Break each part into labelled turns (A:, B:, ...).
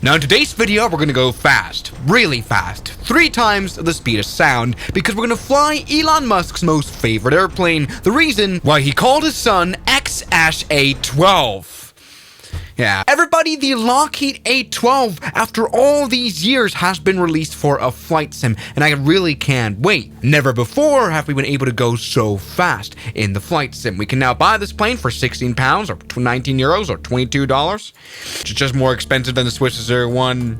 A: Now in today's video, we're gonna go fast, really fast, 3 times the speed of sound, because we're gonna fly Elon Musk's most favorite airplane, the reason why he called his son X-A12. Yeah, everybody, the Lockheed A12, after all these years, has been released for a flight sim, and I really can't wait. Never before have we been able to go so fast in the flight sim. We can now buy this plane for 16 pounds, or 19 euros, or $22. It's just more expensive than the Swiss SR-71.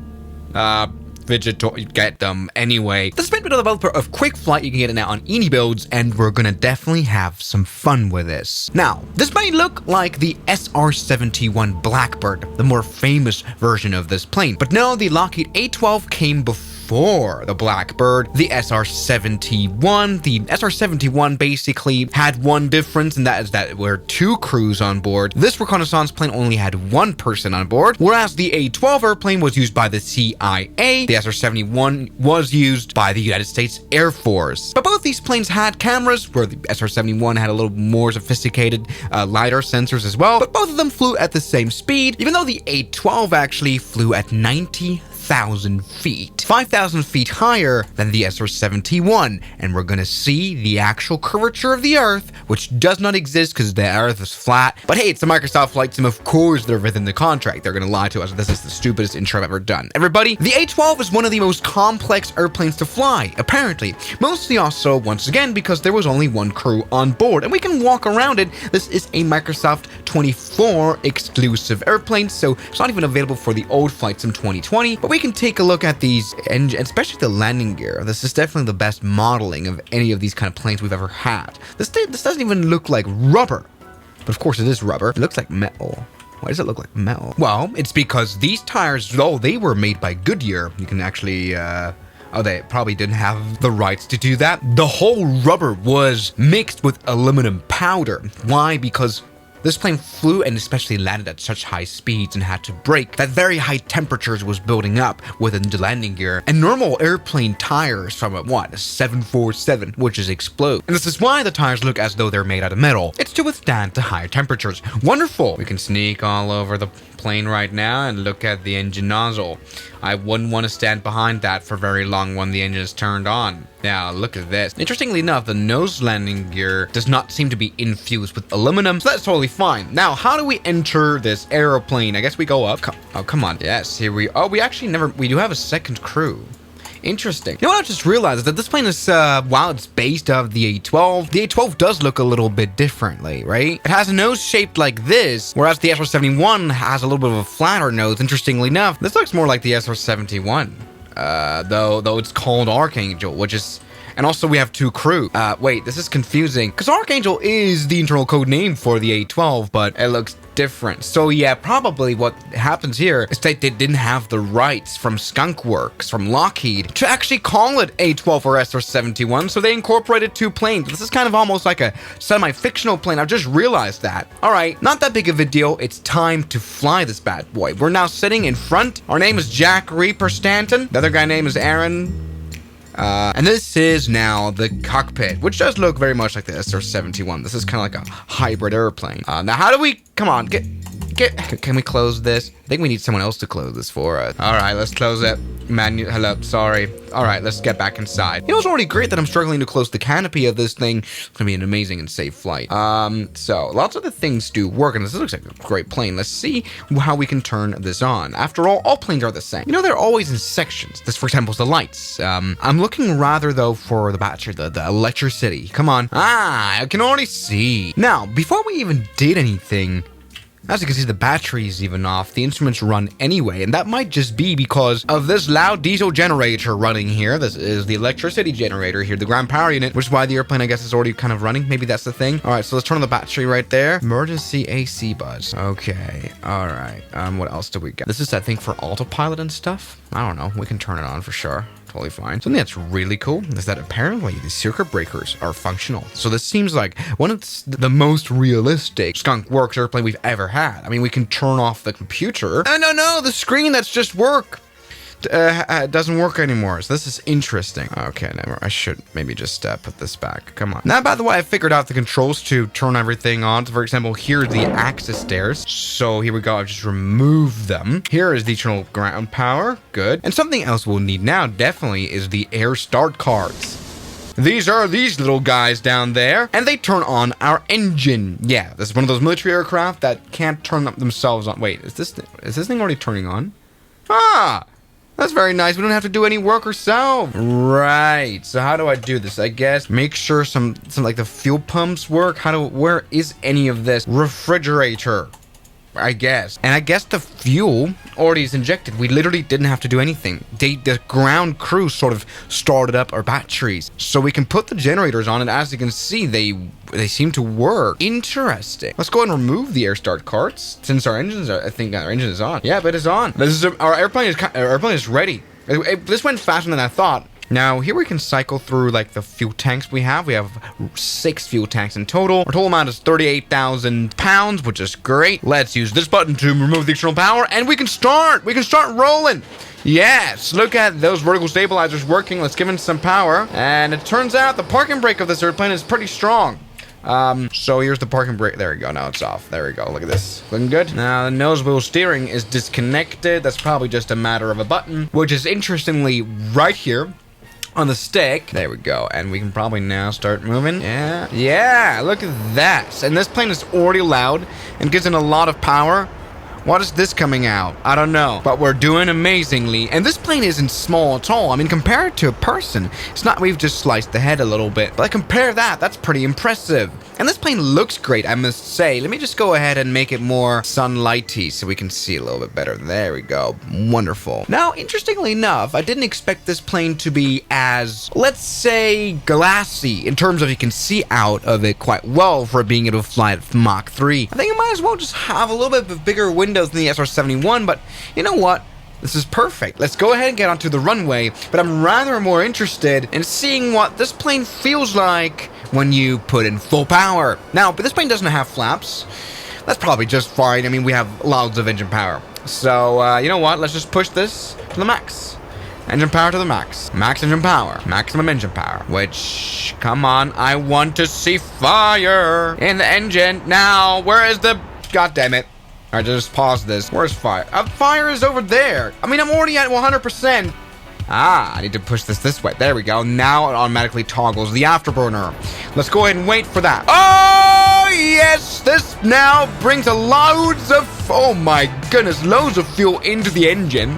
A: You get them anyway. This has been the developer of Quick Flight. You can get it now on Eeny Builds, and we're gonna definitely have some fun with this. Now, this may look like the SR-71 Blackbird, the more famous version of this plane, but no, the Lockheed A12 came before the Blackbird, the SR-71. The SR-71 basically had one difference, and that is that there were 2 crews on board. This reconnaissance plane only had 1 person on board, whereas the A12 airplane was used by the CIA. The SR-71 was used by the United States Air Force. But both these planes had cameras, where the SR-71 had a little more sophisticated LiDAR sensors as well, but both of them flew at the same speed, even though the A12 actually flew at 90,000 feet, 5,000 feet higher than the SR-71, and we're gonna see the actual curvature of the Earth, which does not exist because the Earth is flat. But hey, it's a Microsoft flight sim, of course they're within the contract. They're gonna lie to us. This is the stupidest intro I've ever done. Everybody, the A12 is one of the most complex airplanes to fly, apparently. Mostly also, once again, because there was only 1 crew on board, and we can walk around it. This is a Microsoft 24 exclusive airplane, so it's not even available for the old flight sim 2020, but we can take a look at these engines, especially the landing gear. This is definitely the best modeling of any of these kind of planes we've ever had. This doesn't even look like rubber, but of course it is rubber. It looks like metal. Why does it look like metal? Well, it's because these tires, though they were made by Goodyear, you can actually, oh, they probably didn't have the rights to do that. The whole rubber was mixed with aluminum powder. Why? Because this plane flew and especially landed at such high speeds and had to brake that very high temperatures was building up within the landing gear, and normal airplane tires from a 747 would just explode. And this is why the tires look as though they're made out of metal. It's to withstand the higher temperatures. Wonderful. We can sneak all over the plane right now and look at the engine nozzle. I wouldn't want to stand behind that for very long when the engine is turned on. Now look at this. Interestingly enough, the nose landing gear does not seem to be infused with aluminum, so that's totally fine. Now, how do we enter this aeroplane? I guess we go up. Oh, come on. Yes, here we. Oh, we do have a second crew. Interesting. You know what I just realized is that this plane is, while it's based off the A12, the A12 does look a little bit differently, right? It has a nose shaped like this, whereas the SR-71 has a little bit of a flatter nose. Interestingly enough, this looks more like the SR-71, though it's called Archangel, which is... And also we have 2 crew. Wait, this is confusing, because Archangel is the internal code name for the A12, but it looks different. So yeah, probably what happens here is that they didn't have the rights from Skunk Works, from Lockheed, to actually call it A12 or SR-71, so they incorporated 2 planes. This is kind of almost like a semi-fictional plane. I've just realized that. All right, not that big of a deal. It's time to fly this bad boy. We're now sitting in front. Our name is Jack Reaper Stanton. The other guy's name is Aaron. And this is now the cockpit, which does look very much like the SR-71. This is kind of like a hybrid airplane. Now, how do we... Come on, can we close this? I think we need someone else to close this for us. All right, let's close it. Hello, sorry. All right, let's get back inside. You know, it's already great that I'm struggling to close the canopy of this thing. It's gonna be an amazing and safe flight. So lots of the things do work, and this looks like a great plane. Let's see how we can turn this on. After all planes are the same. You know, they're always in sections. This, for example, is the lights. I'm looking rather, though, for the battery, the electricity. Come on. I can already see. Now, before we even did anything, as you can see, the battery is even off. The instruments run anyway, and that might just be because of this loud diesel generator running here. This is the electricity generator here, the ground power unit, which is why the airplane, I guess, is already kind of running. Maybe that's the thing. All right, so let's turn on the battery right there. Emergency AC buzz. Okay, all right. What else do we got? This is, I think, for autopilot and stuff. I don't know. We can turn it on for sure. Totally fine. Something that's really cool is that apparently the circuit breakers are functional. So this seems like one of the most realistic Skunk Works airplane we've ever had. I mean, we can turn off the computer. No, the screen, that's just work. doesn't work anymore. So this is interesting. Okay, never. I should maybe just put this back. Come on. Now, by the way, I figured out the controls to turn everything on. So, for example, here are the access stairs. So here we go. I've just removed them. Here is the internal ground power. Good. And something else we'll need now definitely is the air start cards. These are these little guys down there, and they turn on our engine. Yeah, this is one of those military aircraft that can't turn up themselves on. Wait, is this thing already turning on? Ah, that's very nice. We don't have to do any work ourselves. Right. So how do I do this? I guess make sure some like the fuel pumps work. Where is any of this? Refrigerator, I guess. And I guess the fuel already is injected. We literally didn't have to do anything. The ground crew sort of started up our batteries. So we can put the generators on, and as you can see, they seem to work. Interesting. Let's go and remove the air start carts since our engines are, I think our engine is on. Yeah, but it's on. Our airplane is ready. This went faster than I thought. Now, here we can cycle through like the fuel tanks we have. We have 6 fuel tanks in total. Our total amount is 38,000 pounds, which is great. Let's use this button to remove the external power, and we can start. We can start rolling. Yes, look at those vertical stabilizers working. Let's give it some power. And it turns out the parking brake of this airplane is pretty strong. So here's the parking brake. There we go. Now it's off. There we go. Look at this. Looking good. Now the nose wheel steering is disconnected. That's probably just a matter of a button, which is interestingly right here on the stick. There we go. And we can probably now start moving. Yeah, look at that. And this plane is already loud and gives it a lot of power. What is this coming out? I don't know, but we're doing amazingly. And this plane isn't small at all. I mean, compared to a person, it's not, we've just sliced the head a little bit, but compare that, that's pretty impressive. And this plane looks great, I must say. Let me just go ahead and make it more sunlighty so we can see a little bit better. There we go. Wonderful. Now, interestingly enough, I didn't expect this plane to be as, let's say, glassy in terms of you can see out of it quite well for being able to fly at Mach 3. I think it might as well just have a little bit of bigger windows than the SR-71, but you know what? This is perfect. Let's go ahead and get onto the runway, but I'm rather more interested in seeing what this plane feels like when you put in full power. Now, but this plane doesn't have flaps. That's probably just fine. I mean, we have loads of engine power. So, you know what? Let's just push this to the max. Engine power to the max. Max engine power. Maximum engine power. Which, come on, I want to see fire in the engine. Now, where is the... God damn it. All right, just pause this. Where's fire? Fire is over there. I mean, I'm already at 100%. Ah, I need to push this way. There we go. Now it automatically toggles the afterburner. Let's go ahead and wait for that. Oh, yes. This now brings loads of, oh my goodness, loads of fuel into the engine.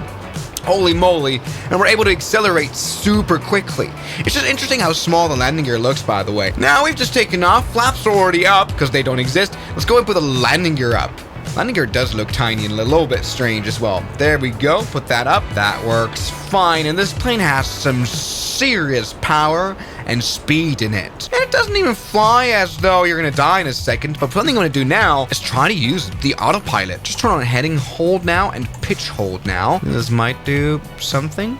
A: Holy moly. And we're able to accelerate super quickly. It's just interesting how small the landing gear looks, by the way. Now we've just taken off. Flaps are already up because they don't exist. Let's go and put the landing gear up. Landing gear does look tiny and a little bit strange as well. There we go. Put that up. That works fine. And this plane has some serious power and speed in it. And it doesn't even fly as though you're going to die in a second. But something I'm going to do now is try to use the autopilot. Just turn on heading hold now and pitch hold now. This might do something.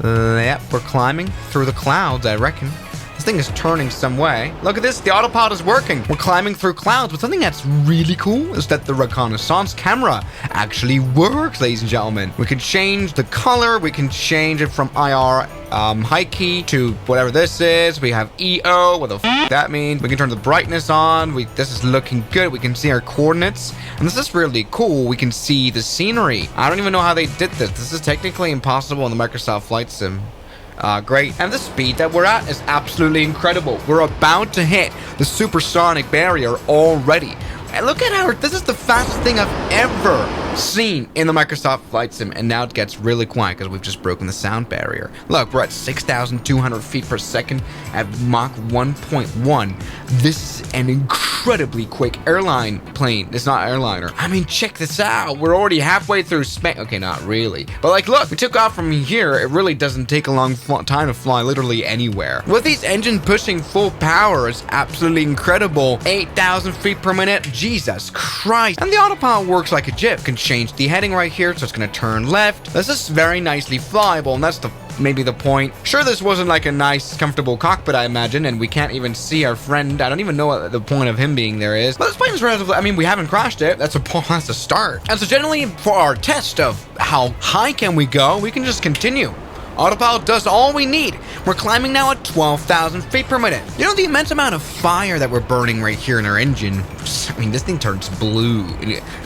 A: Yep, we're climbing through the clouds, I reckon. This thing is turning some way. Look at this, the autopilot is working. We're climbing through clouds, but something that's really cool is that the reconnaissance camera actually works, ladies and gentlemen. We can change the color, we can change it from IR high key to whatever this is. We have EO, what the f that means. We can turn the brightness on. This is looking good. We can see our coordinates, and this is really cool. We can see the scenery. I don't even know how they did this. This is technically impossible in the Microsoft Flight Sim. Great. And the speed that we're at is absolutely incredible. We're about to hit the supersonic barrier already. And look at how this is the fastest thing I've ever seen in the Microsoft Flight Sim. And now it gets really quiet because we've just broken the sound barrier. Look, we're at 6,200 feet per second at Mach 1.1. This is an incredibly quick airline plane. It's not airliner. I mean, check this out. We're already halfway through space. Okay, not really. But like, look, we took off from here. It really doesn't take a long time to fly literally anywhere. With these engines pushing full power is absolutely incredible. 8,000 feet per minute. Jesus Christ. And the autopilot works like a JIT. Can change the heading right here, so it's gonna turn left. This is very nicely flyable, and that's maybe the point. Sure, this wasn't like a nice, comfortable cockpit, I imagine, and we can't even see our friend. I don't even know what the point of him being there is. But this plane is relatively, I mean, we haven't crashed it. That's a start. And so generally, for our test of how high can we go, we can just continue. Autopilot does all we need. We're climbing now at 12,000 feet per minute. You know, the immense amount of fire that we're burning right here in our engine, I mean, this thing turns blue,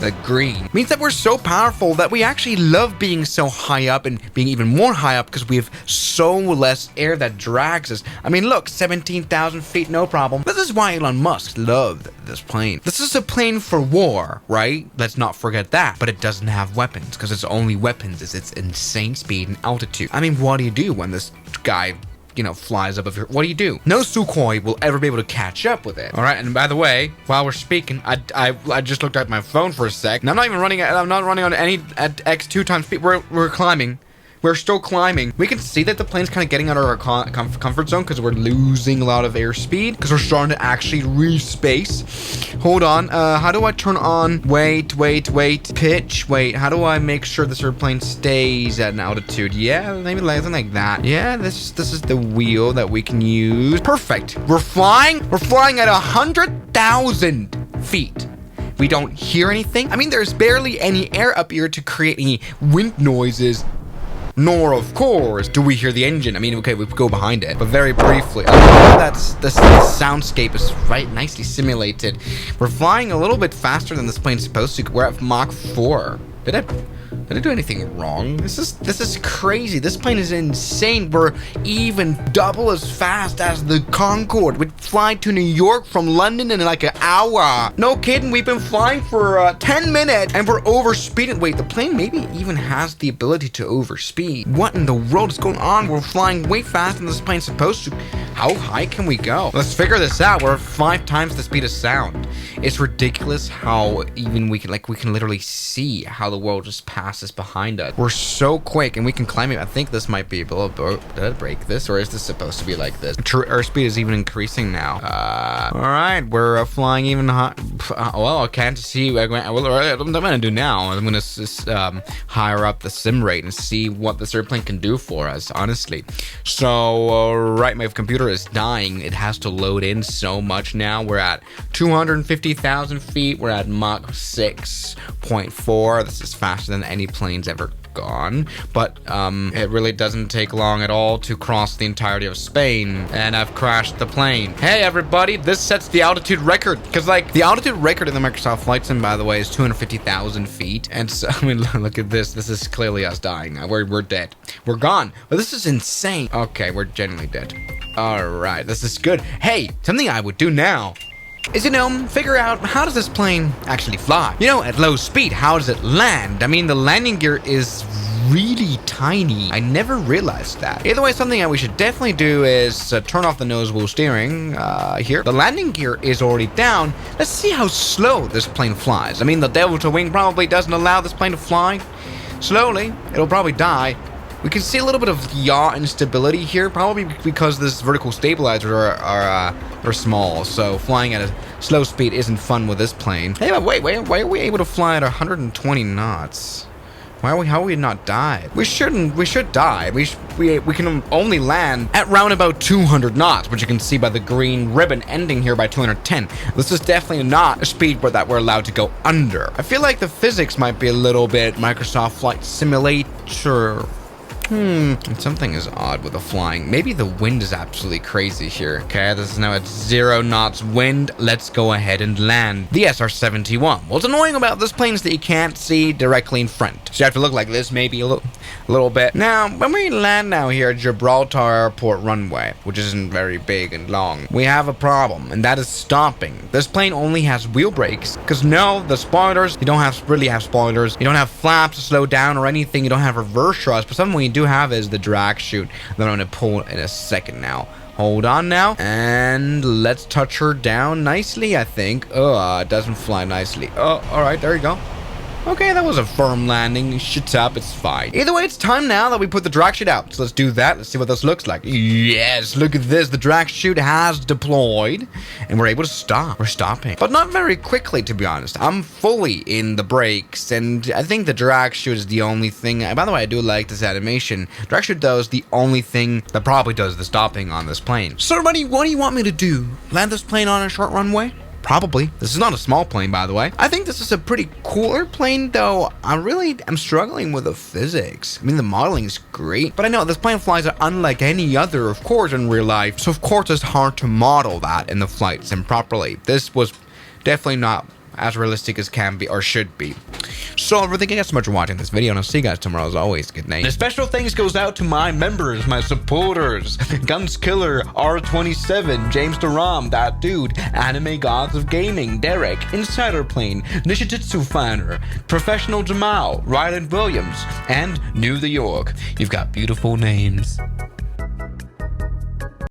A: like green, means that we're so powerful that we actually love being so high up and being even more high up because we have so less air that drags us. I mean, look, 17,000 feet, no problem. This is why Elon Musk loved this plane. This is a plane for war, right? Let's not forget that. But it doesn't have weapons because its only weapons is its insane speed and altitude. I mean, what do you do when this guy, you know, flies up of your... What do you do? No Sukhoi will ever be able to catch up with it. All right, and by the way, while we're speaking, I just looked at my phone for a sec, and I'm not even running... I'm not running on any at X2 times speed. We're climbing. We're still climbing. We can see that the plane's kind of getting out of our comfort zone because we're losing a lot of airspeed because we're starting to actually reach space. Hold on. How do I turn on? Wait. Pitch. Wait. How do I make sure this airplane stays at an altitude? Yeah, maybe something like that. Yeah, this is the wheel that we can use. Perfect. We're flying. We're flying at 100,000 feet. We don't hear anything. I mean, there's barely any air up here to create any wind noises. Nor, of course, do we hear the engine. I mean, okay, we go behind it, but very briefly. I love that the soundscape is right nicely simulated. We're flying a little bit faster than this plane's supposed to. We're at Mach 4. Did I do anything wrong? This is crazy. This plane is insane. We're even double as fast as the Concorde. We'd fly to New York from London in like an hour. No kidding. We've been flying for 10 minutes and we're overspeeding. Wait, the plane maybe even has the ability to overspeed. What in the world is going on? We're flying way faster than this plane's supposed to. How high can we go? Let's figure this out. We're 5 times the speed of sound. It's ridiculous how even we can literally see how the world just passes behind us. We're so quick and we can climb it. I think this might be below. Did I break this or is this supposed to be like this? Our speed is even increasing now. All right, we're flying even high. Well, I can't see. What I'm gonna do now. I'm gonna just higher up the sim rate and see what this airplane can do for us. Honestly, so right, my computer is dying. It has to load in so much now. We're at 250,000 feet. We're at Mach 6.4. This is faster than any plane's ever gone, but it really doesn't take long at all to cross the entirety of Spain, and I've crashed the plane. Hey everybody, this sets the altitude record, because like the altitude record in the Microsoft Flight Sim, by the way, is 250,000 feet, and so I mean, look at this. This is clearly us dying now. We're dead. We're gone. But this is insane. Okay, we're genuinely dead. All right, this is good. Hey, something I would do now is, you know, figure out how does this plane actually fly? You know, at low speed, how does it land? I mean, the landing gear is really tiny. I never realized that. Either way, something that we should definitely do is turn off the nose wheel steering here. The landing gear is already down. Let's see how slow this plane flies. I mean, the Delta Wing probably doesn't allow this plane to fly slowly. It'll probably die. We can see a little bit of yaw instability here, probably because this vertical stabilizers are small, so flying at a slow speed isn't fun with this plane. Hey, but wait, why are we able to fly at 120 knots? How are we not died? We should die. We can only land at round about 200 knots, which you can see by the green ribbon ending here by 210. This is definitely not a speed that we're allowed to go under. I feel like the physics might be a little bit Microsoft Flight Simulator. Something is odd with the flying. Maybe the wind is absolutely crazy here. Okay, this is now at 0 knots wind. Let's go ahead and land the SR-71. What's annoying about this plane is that you can't see directly in front. So you have to look like this, maybe a little bit. Now, when we land now here at Gibraltar Airport runway, which isn't very big and long, we have a problem, and that is stopping. This plane only has wheel brakes, because no, the spoilers, you don't really have spoilers. You don't have flaps to slow down or anything. You don't have reverse thrust, but something we do have is the drag chute that I'm going to pull in a second now. Hold on now, and let's touch her down nicely, I think. Oh, it doesn't fly nicely. Oh, all right, there you go. Okay, that was a firm landing. Shit's up, it's fine. Either way, it's time now that we put the drag chute out. So let's do that. Let's see what this looks like. Yes, look at this. The drag chute has deployed, and we're able to stop. We're stopping. But not very quickly, to be honest. I'm fully in the brakes, and I think the drag chute is the only thing. By the way, I do like this animation. Drag chute, though, is the only thing that probably does the stopping on this plane. So, everybody, what do you want me to do? Land this plane on a short runway? Probably. This is not a small plane, by the way. I think this is a pretty cool airplane, though I'm struggling with the physics. I mean, the modeling is great, but I know this plane flies unlike any other, of course, in real life. So, of course, it's hard to model that in the flight sim properly. This was definitely not as realistic as can be or should be. So thank you guys so much for watching this video, and I'll see you guys tomorrow. As always, good night. The special thanks goes out to my members, my supporters: Guns Killer, R27, James Duram, That Dude, Anime Gods of Gaming, Derek, Insider Plane, Nishijitsu Fanner, Professional Jamal, Ryland Williams, and New the York. You've got beautiful names.